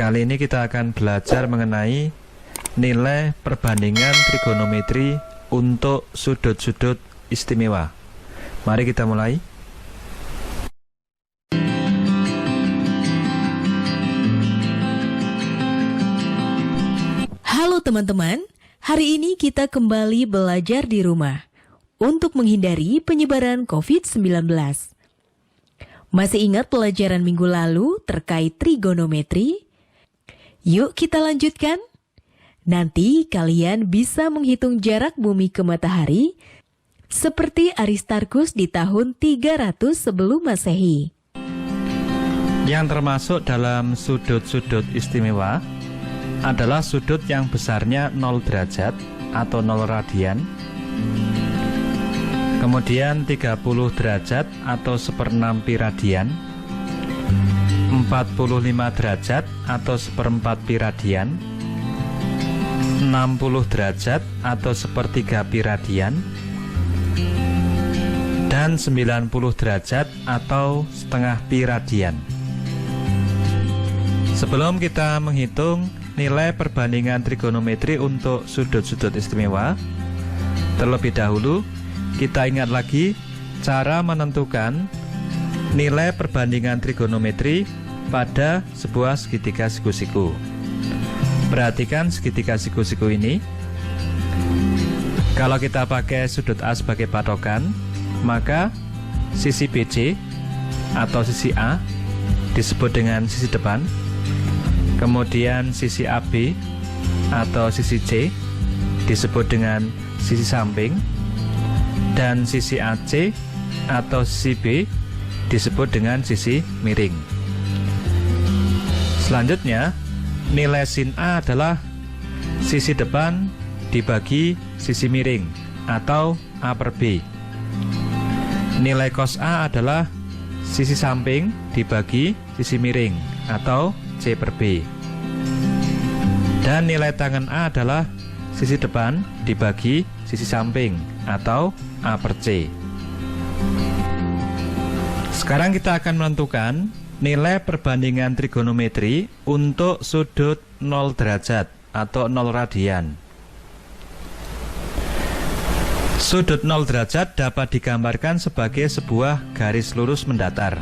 Kali ini kita akan belajar mengenai nilai perbandingan trigonometri untuk sudut-sudut istimewa. Mari kita mulai. Halo teman-teman, hari ini kita kembali belajar di rumah untuk menghindari penyebaran COVID-19. Masih ingat pelajaran minggu lalu terkait trigonometri? Yuk kita lanjutkan. Nanti kalian bisa menghitung jarak bumi ke matahari seperti Aristarchus di tahun 300 sebelum Masehi. Yang termasuk dalam sudut-sudut istimewa adalah sudut yang besarnya 0 derajat atau 0 radian, kemudian 30 derajat atau 1/6 pi radian, 45 derajat atau 1/4 pi radian, 60 derajat atau 1/3 pi radian, dan 90 derajat atau setengah pi radian. Sebelum kita menghitung nilai perbandingan trigonometri untuk sudut-sudut istimewa, terlebih dahulu kita ingat lagi cara menentukan nilai perbandingan trigonometri pada sebuah segitiga siku-siku. Perhatikan segitiga siku-siku ini. Kalau kita pakai sudut A sebagai patokan, maka sisi BC atau sisi A disebut dengan sisi depan, kemudian sisi AB atau sisi C disebut dengan sisi samping, dan sisi AC atau sisi B disebut dengan sisi miring. Selanjutnya, nilai sin A adalah sisi depan dibagi sisi miring atau A per B. Nilai cos A adalah sisi samping dibagi sisi miring atau C per B. Dan nilai tangen A adalah sisi depan dibagi sisi samping atau A per C. Sekarang kita akan menentukan nilai perbandingan trigonometri untuk sudut 0 derajat atau 0 radian. Sudut 0 derajat dapat digambarkan sebagai sebuah garis lurus mendatar.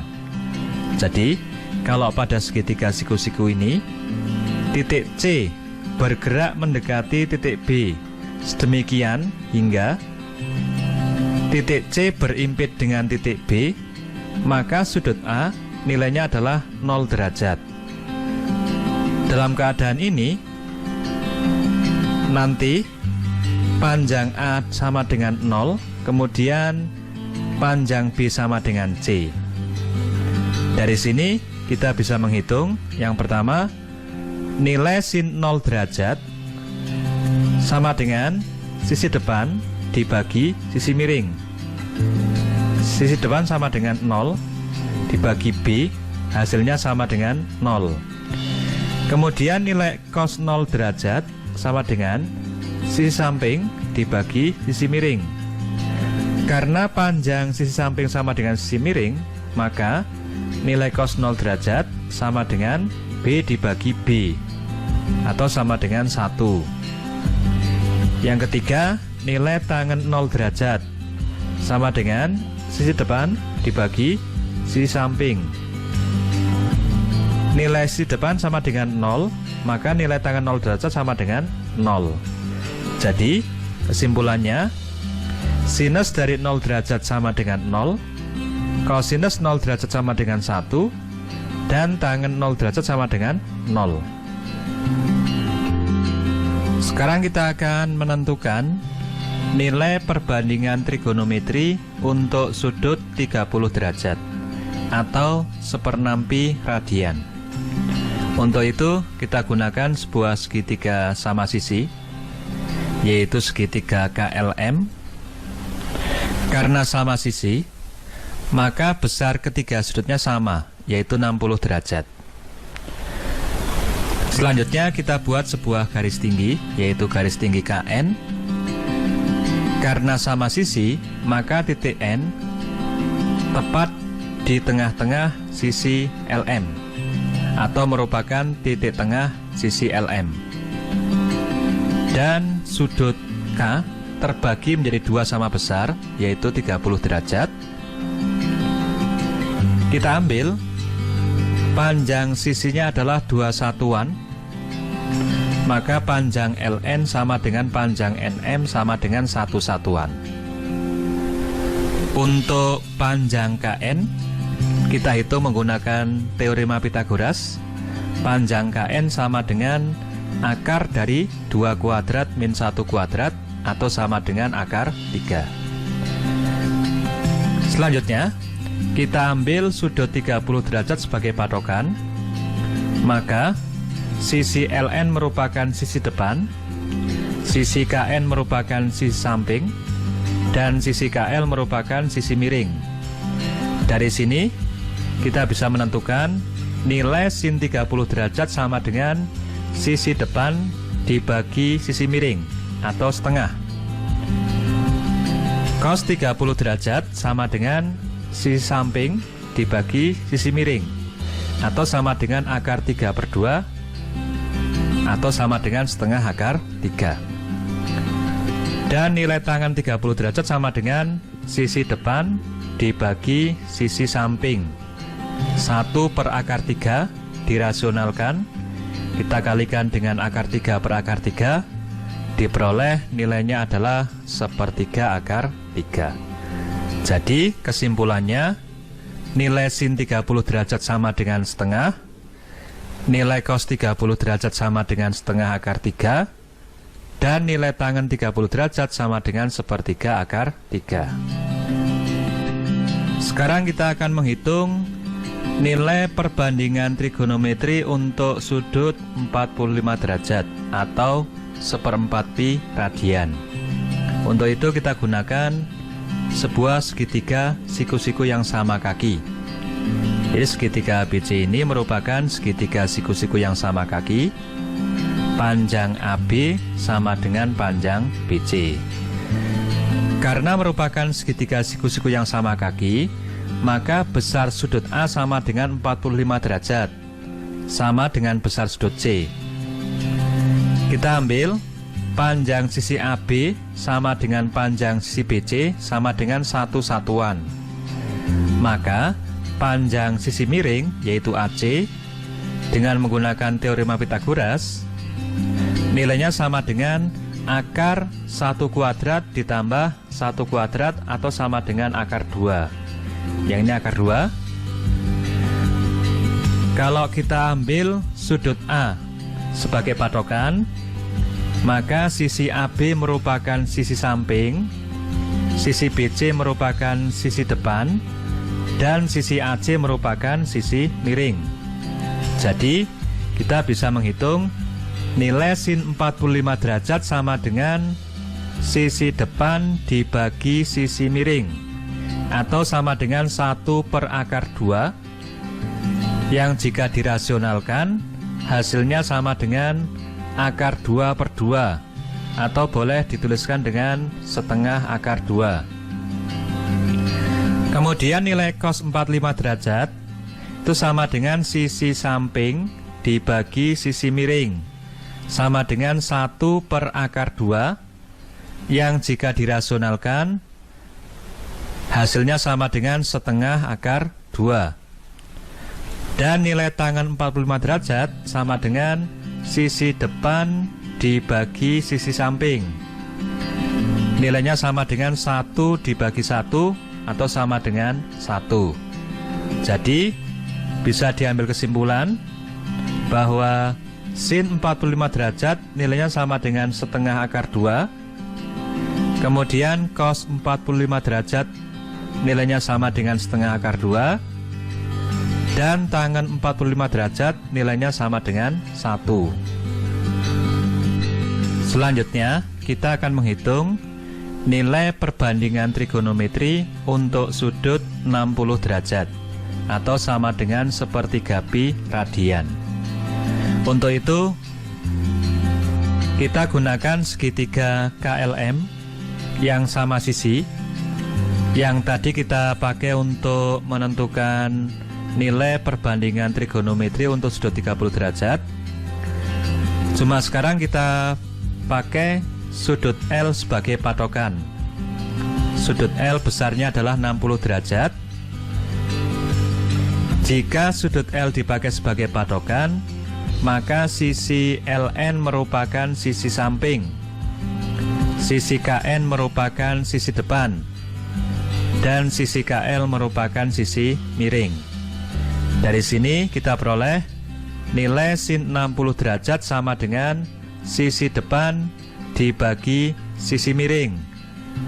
Jadi, kalau pada segitiga siku-siku ini, titik C bergerak mendekati titik B sedemikian hingga titik C berimpit dengan titik B, maka sudut A nilainya adalah 0 derajat. Dalam keadaan ini, nanti panjang A sama dengan 0, kemudian panjang B sama dengan C. Dari sini kita bisa menghitung yang pertama, nilai sin 0 derajat sama dengan sisi depan dibagi sisi miring. Sisi depan sama dengan 0 dibagi B, hasilnya sama dengan 0. Kemudian nilai cos 0 derajat sama dengan sisi samping dibagi sisi miring. Karena panjang sisi samping sama dengan sisi miring, maka nilai cos 0 derajat sama dengan B dibagi B atau sama dengan 1. Yang ketiga, nilai tangen 0 derajat sama dengan sisi depan dibagi sisi samping. Nilai sisi depan sama dengan 0, maka nilai tangen 0 derajat sama dengan 0. Jadi, kesimpulannya, sinus dari 0 derajat sama dengan 0, kosinus 0 derajat sama dengan 1, dan tangen 0 derajat sama dengan 0. Sekarang kita akan menentukan nilai perbandingan trigonometri untuk sudut 30 derajat atau 1/6 pi radian. Untuk itu kita gunakan sebuah segitiga sama sisi, yaitu segitiga KLM. Karena sama sisi, maka besar ketiga sudutnya sama, yaitu 60 derajat. Selanjutnya kita buat sebuah garis tinggi, yaitu garis tinggi KN. Karena sama sisi, maka titik N tepat di tengah-tengah sisi LM atau merupakan titik tengah sisi LM. Dan sudut K terbagi menjadi dua sama besar, yaitu 30 derajat. Kita ambil panjang sisinya adalah 2 satuan, maka panjang LN sama dengan panjang NM sama dengan 1 satuan. Untuk panjang KN, kita hitung menggunakan teorema Pythagoras. Panjang KN sama dengan akar dari 2 kuadrat min 1 kuadrat atau sama dengan akar 3. Selanjutnya, kita ambil sudut 30 derajat sebagai patokan. Maka sisi LN merupakan sisi depan, sisi KN merupakan sisi samping, dan sisi KL merupakan sisi miring. Dari sini kita bisa menentukan nilai sin 30 derajat sama dengan sisi depan dibagi sisi miring atau setengah. Cos 30 derajat sama dengan sisi samping dibagi sisi miring atau sama dengan akar 3/2 atau sama dengan setengah akar 3. Dan nilai tangan 30 derajat sama dengan sisi depan dibagi sisi samping. 1 per akar 3 dirasionalkan, kita kalikan dengan akar 3 per akar 3, diperoleh nilainya adalah 1/3 akar 3. Jadi kesimpulannya, nilai sin 30 derajat sama dengan setengah, nilai cos 30 derajat sama dengan setengah akar 3, dan nilai tangen 30 derajat sama dengan 1/3 akar 3. Sekarang kita akan menghitung nilai perbandingan trigonometri untuk sudut 45 derajat atau 1/4 pi radian. Untuk itu kita gunakan sebuah segitiga siku-siku yang sama kaki. Jadi segitiga ABC ini merupakan segitiga siku-siku yang sama kaki. Panjang AB sama dengan panjang BC. Karena merupakan segitiga siku-siku yang sama kaki, maka besar sudut A sama dengan 45 derajat, sama dengan besar sudut C. Kita ambil panjang sisi AB sama dengan panjang sisi BC sama dengan 1 satuan. Maka panjang sisi miring yaitu AC dengan menggunakan teorema Pythagoras, nilainya sama dengan akar 1 kuadrat ditambah 1 kuadrat atau sama dengan akar 2. Yang ini akar 2. Kalau kita ambil sudut A sebagai patokan, maka sisi AB merupakan sisi samping, sisi BC merupakan sisi depan, dan sisi AC merupakan sisi miring. Jadi kita bisa menghitung nilai sin 45 derajat sama dengan sisi depan dibagi sisi miring atau sama dengan 1 per akar 2, yang jika dirasionalkan hasilnya sama dengan akar 2/2 atau boleh dituliskan dengan setengah akar 2. Kemudian nilai cos 45 derajat itu sama dengan sisi samping dibagi sisi miring, sama dengan 1 per akar 2, yang jika dirasionalkan hasilnya sama dengan setengah akar 2. Dan nilai tangen 45 derajat sama dengan sisi depan dibagi sisi samping, nilainya sama dengan 1 dibagi 1 atau sama dengan 1. Jadi bisa diambil kesimpulan bahwa sin 45 derajat nilainya sama dengan setengah akar 2. Kemudian cos 45 derajat nilainya sama dengan setengah akar 2. Dan tangen 45 derajat nilainya sama dengan 1. Selanjutnya kita akan menghitung nilai perbandingan trigonometri untuk sudut 60 derajat atau sama dengan 1/3 pi radian. Untuk itu kita gunakan segitiga KLM yang sama sisi, yang tadi kita pakai untuk menentukan nilai perbandingan trigonometri untuk sudut 30 derajat. Cuma sekarang kita pakai sudut L sebagai patokan. Sudut L besarnya adalah 60 derajat. Jika sudut L dipakai sebagai patokan, maka sisi LN merupakan sisi samping, sisi KN merupakan sisi depan, dan sisi KL merupakan sisi miring. Dari sini kita peroleh nilai sin 60 derajat sama dengan sisi depan dibagi sisi miring,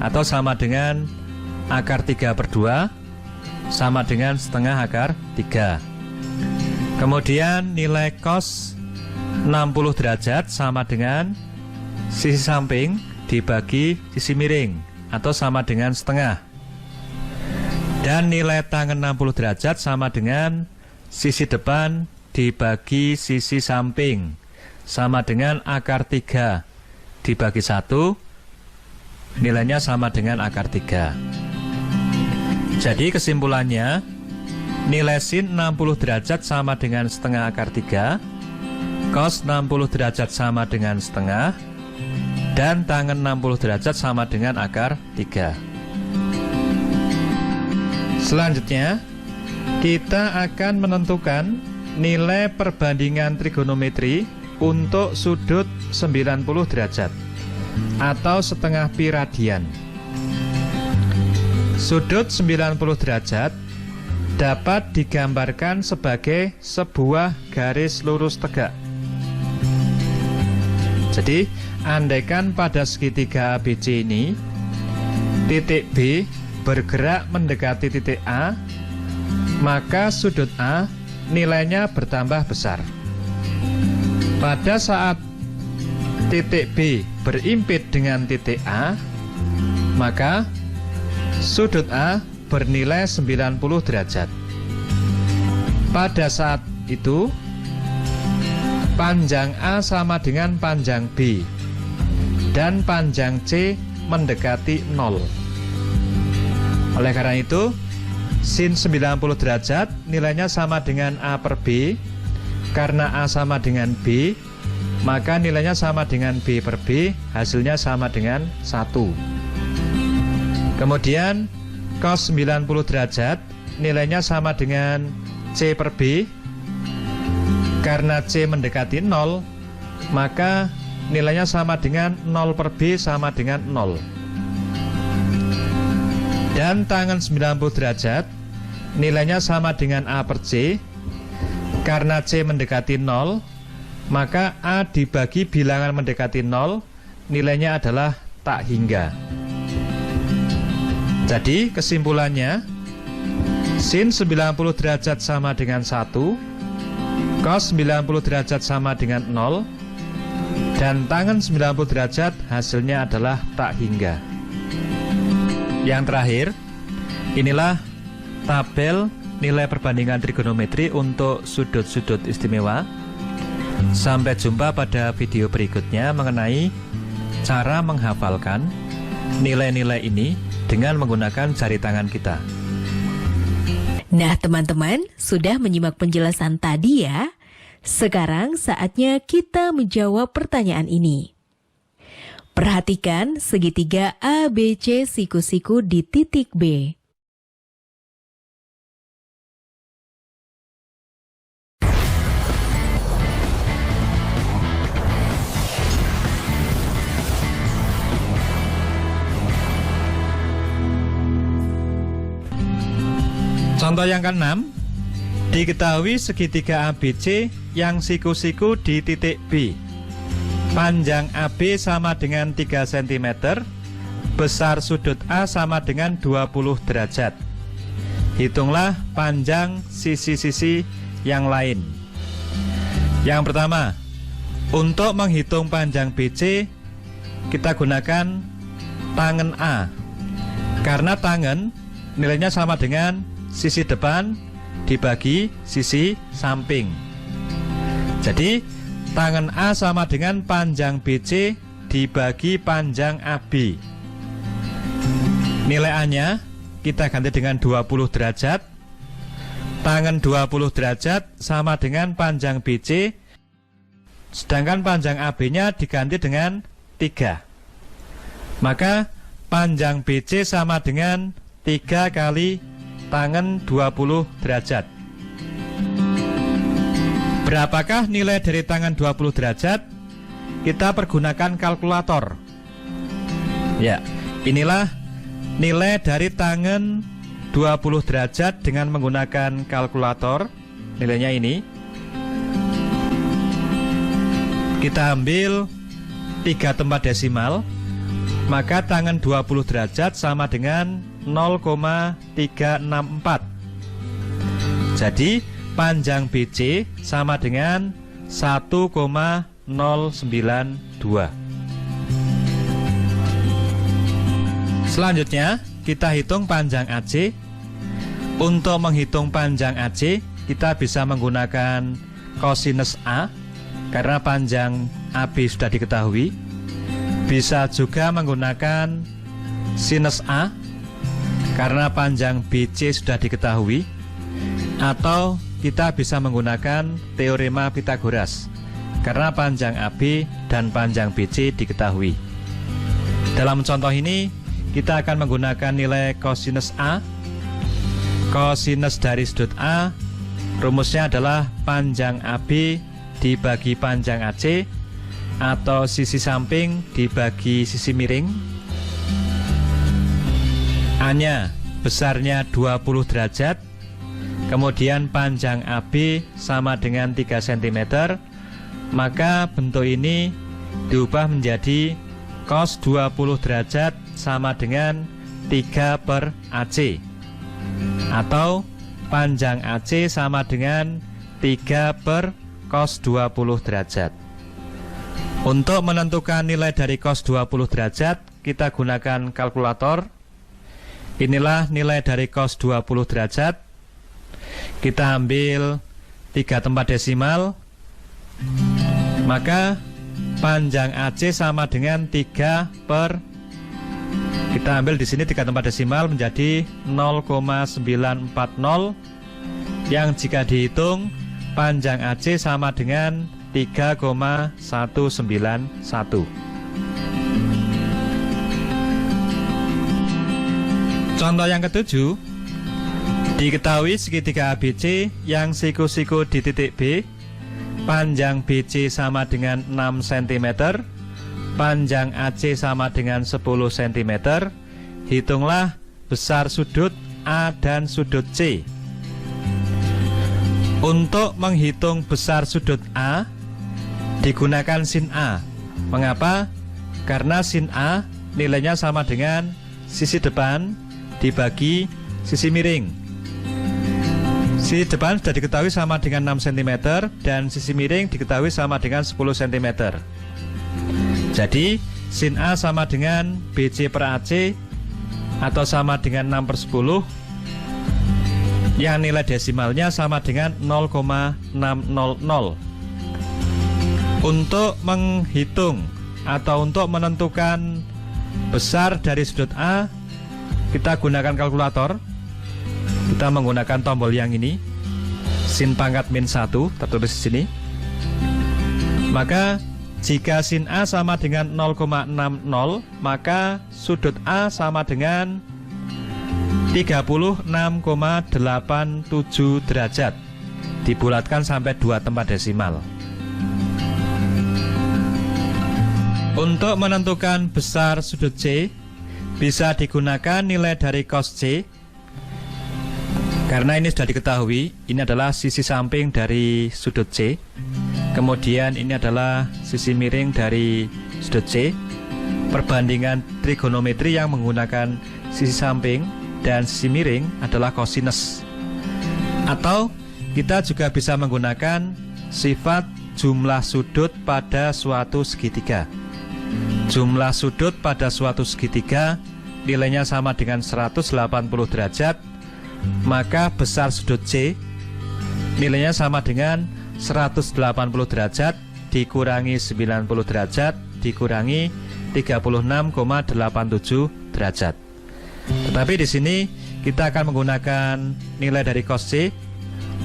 atau sama dengan akar 3/2 sama dengan setengah akar 3. Kemudian nilai cos 60 derajat sama dengan sisi samping dibagi sisi miring, atau sama dengan setengah. Dan nilai tangen 60 derajat sama dengan sisi depan dibagi sisi samping, sama dengan akar 3 dibagi 1, nilainya sama dengan akar 3. Jadi kesimpulannya, nilai sin 60 derajat sama dengan setengah akar 3, cos 60 derajat sama dengan setengah, dan tangen 60 derajat sama dengan akar 3. Selanjutnya, kita akan menentukan nilai perbandingan trigonometri untuk sudut 90 derajat atau setengah pi radian. Sudut 90 derajat dapat digambarkan sebagai sebuah garis lurus tegak. Jadi, andaikan pada segitiga ABC ini, titik B bergerak mendekati titik A, maka sudut A nilainya bertambah besar. Pada saat titik B berimpit dengan titik A, maka sudut A bernilai 90 derajat. Pada saat itu, panjang A sama dengan panjang B, dan panjang C mendekati 0. Oleh karena itu, sin 90 derajat nilainya sama dengan A per B. Karena A sama dengan B, maka nilainya sama dengan B per B, hasilnya sama dengan 1. Kemudian cos 90 derajat nilainya sama dengan C per B. Karena C mendekati 0, maka nilainya sama dengan 0 per B sama dengan 0. Dan tangen 90 derajat nilainya sama dengan A per C. Karena C mendekati 0, maka A dibagi bilangan mendekati 0, nilainya adalah tak hingga. Jadi kesimpulannya, sin 90 derajat sama dengan 1, cos 90 derajat sama dengan 0, dan tangen 90 derajat hasilnya adalah tak hingga. Yang terakhir, inilah tabel nilai perbandingan trigonometri untuk sudut-sudut istimewa. Sampai jumpa pada video berikutnya mengenai cara menghafalkan nilai-nilai ini dengan menggunakan jari tangan kita. Nah, teman-teman, sudah menyimak penjelasan tadi ya? Sekarang saatnya kita menjawab pertanyaan ini. Perhatikan segitiga ABC siku-siku di titik B. Contoh yang ke-6, diketahui segitiga ABC yang siku-siku di titik B. Panjang AB sama dengan 3 cm, besar sudut A sama dengan 20 derajat. Hitunglah panjang sisi-sisi yang lain. Yang pertama, untuk menghitung panjang BC, kita gunakan tangen A. Karena tangen nilainya sama dengan sisi depan dibagi sisi samping. Jadi tangen A sama dengan panjang BC dibagi panjang AB. Nilai A nya kita ganti dengan 20 derajat. tangen 20 derajat sama dengan panjang BC, sedangkan panjang AB-nya diganti dengan 3. Maka panjang BC sama dengan 3 kali tangen 20 derajat. Berapakah nilai dari tangen 20 derajat? Kita pergunakan kalkulator. Ya, inilah nilai dari tangen 20 derajat dengan menggunakan kalkulator. Nilainya ini. Kita ambil 3 tempat desimal, maka tangen 20 derajat sama dengan 0,364. Jadi panjang BC sama dengan 1,092. Selanjutnya kita hitung panjang AC. Untuk menghitung panjang AC, kita bisa menggunakan kosinus A karena panjang AB sudah diketahui. Bisa juga menggunakan sinus A karena panjang BC sudah diketahui. Atau kita bisa menggunakan teorema Pythagoras karena panjang AB dan panjang BC diketahui. Dalam contoh ini kita akan menggunakan nilai kosinus A. Kosinus dari sudut A, rumusnya adalah panjang AB dibagi panjang AC, atau sisi samping dibagi sisi miring. A-nya besarnya 20 derajat, kemudian panjang AB sama dengan 3 cm, maka bentuk ini diubah menjadi cos 20 derajat sama dengan 3 per AC, atau panjang AC sama dengan 3 per cos 20 derajat. Untuk menentukan nilai dari cos 20 derajat, kita gunakan kalkulator. Inilah nilai dari cos 20 derajat. Kita ambil 3 tempat desimal, maka panjang AC sama dengan 3 per, kita ambil di sini 3 tempat desimal menjadi 0,940, yang jika dihitung panjang AC sama dengan 3,191. Contoh yang ketujuh, diketahui segitiga ABC yang siku-siku di titik B, panjang BC sama dengan 6 cm, panjang AC sama dengan 10 cm. Hitunglah besar sudut A dan sudut C. Untuk menghitung besar sudut A, digunakan sin A. Mengapa? Karena sin A nilainya sama dengan sisi depan dibagi sisi miring. Sisi depan sudah diketahui sama dengan 6 cm dan sisi miring diketahui sama dengan 10 cm. Jadi sin A sama dengan BC per AC atau sama dengan 6 per 10, yang nilai desimalnya sama dengan 0,600. Untuk menghitung atau untuk menentukan besar dari sudut A, kita gunakan kalkulator. Kita menggunakan tombol yang ini, sin pangkat min 1 tertulis di sini. Maka jika sin A sama dengan 0,60, maka sudut A sama dengan 36,87 derajat. Dibulatkan sampai 2 tempat desimal. Untuk menentukan besar sudut C, bisa digunakan nilai dari cos C. Karena ini sudah diketahui, ini adalah sisi samping dari sudut C. Kemudian ini adalah sisi miring dari sudut C. Perbandingan trigonometri yang menggunakan sisi samping dan sisi miring adalah kosinus. Atau kita juga bisa menggunakan sifat jumlah sudut pada suatu segitiga. Jumlah sudut pada suatu segitiga nilainya sama dengan 180 derajat, maka besar sudut C nilainya sama dengan 180 derajat dikurangi 90 derajat dikurangi 36,87 derajat. Tetapi di sini kita akan menggunakan nilai dari cos C.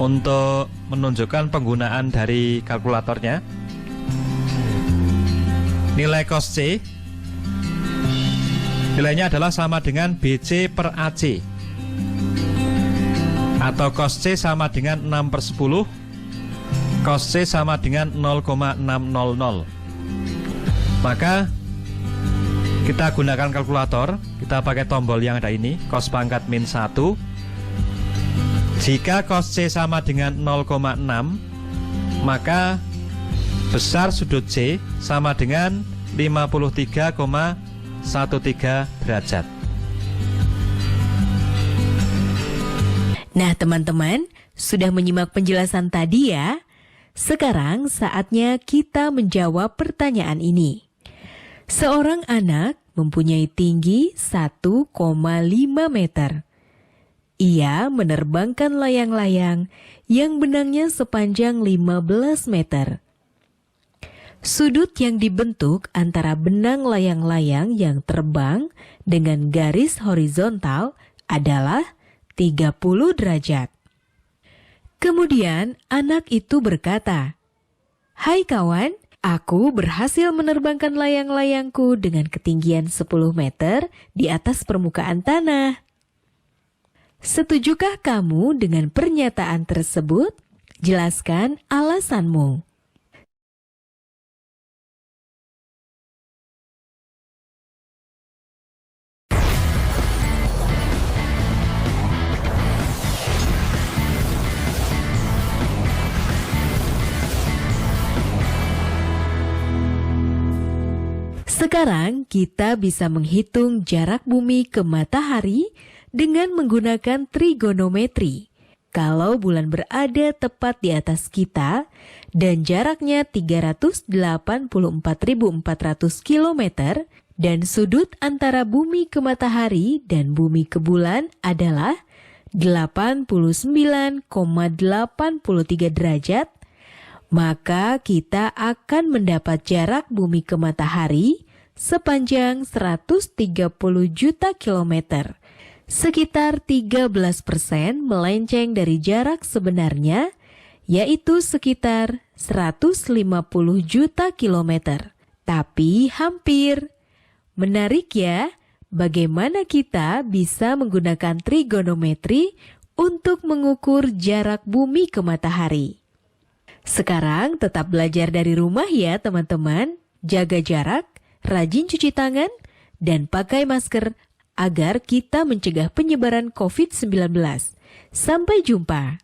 untuk menunjukkan penggunaan dari kalkulatornya. Nilai cos C nilainya adalah sama dengan BC per AC, atau cos C sama dengan 6/10, cos C sama dengan 0,600. Maka kita gunakan kalkulator, kita pakai tombol yang ada ini, cos pangkat min 1. Jika cos C sama dengan 0,6, maka besar sudut C sama dengan 53,13 derajat. Nah, teman-teman, sudah menyimak penjelasan tadi ya? Sekarang saatnya kita menjawab pertanyaan ini. Seorang anak mempunyai tinggi 1,5 meter. Ia menerbangkan layang-layang yang benangnya sepanjang 15 meter. Sudut yang dibentuk antara benang layang-layang yang terbang dengan garis horizontal adalah 30 derajat. Kemudian anak itu berkata, "Hai kawan, aku berhasil menerbangkan layang-layangku dengan ketinggian 10 meter di atas permukaan tanah." Setujukah kamu dengan pernyataan tersebut? Jelaskan alasanmu. Sekarang kita bisa menghitung jarak bumi ke matahari dengan menggunakan trigonometri. Kalau bulan berada tepat di atas kita dan jaraknya 384.400 km dan sudut antara bumi ke matahari dan bumi ke bulan adalah 89,83 derajat, maka kita akan mendapat jarak bumi ke matahari sepanjang 130 juta kilometer, sekitar 13% melenceng dari jarak sebenarnya, yaitu sekitar 150 juta kilometer. Tapi hampir. Menarik ya, bagaimana kita bisa menggunakan trigonometri untuk mengukur jarak bumi ke matahari. Sekarang tetap belajar dari rumah ya teman-teman. Jaga jarak, rajin cuci tangan, dan pakai masker agar kita mencegah penyebaran COVID-19. Sampai jumpa.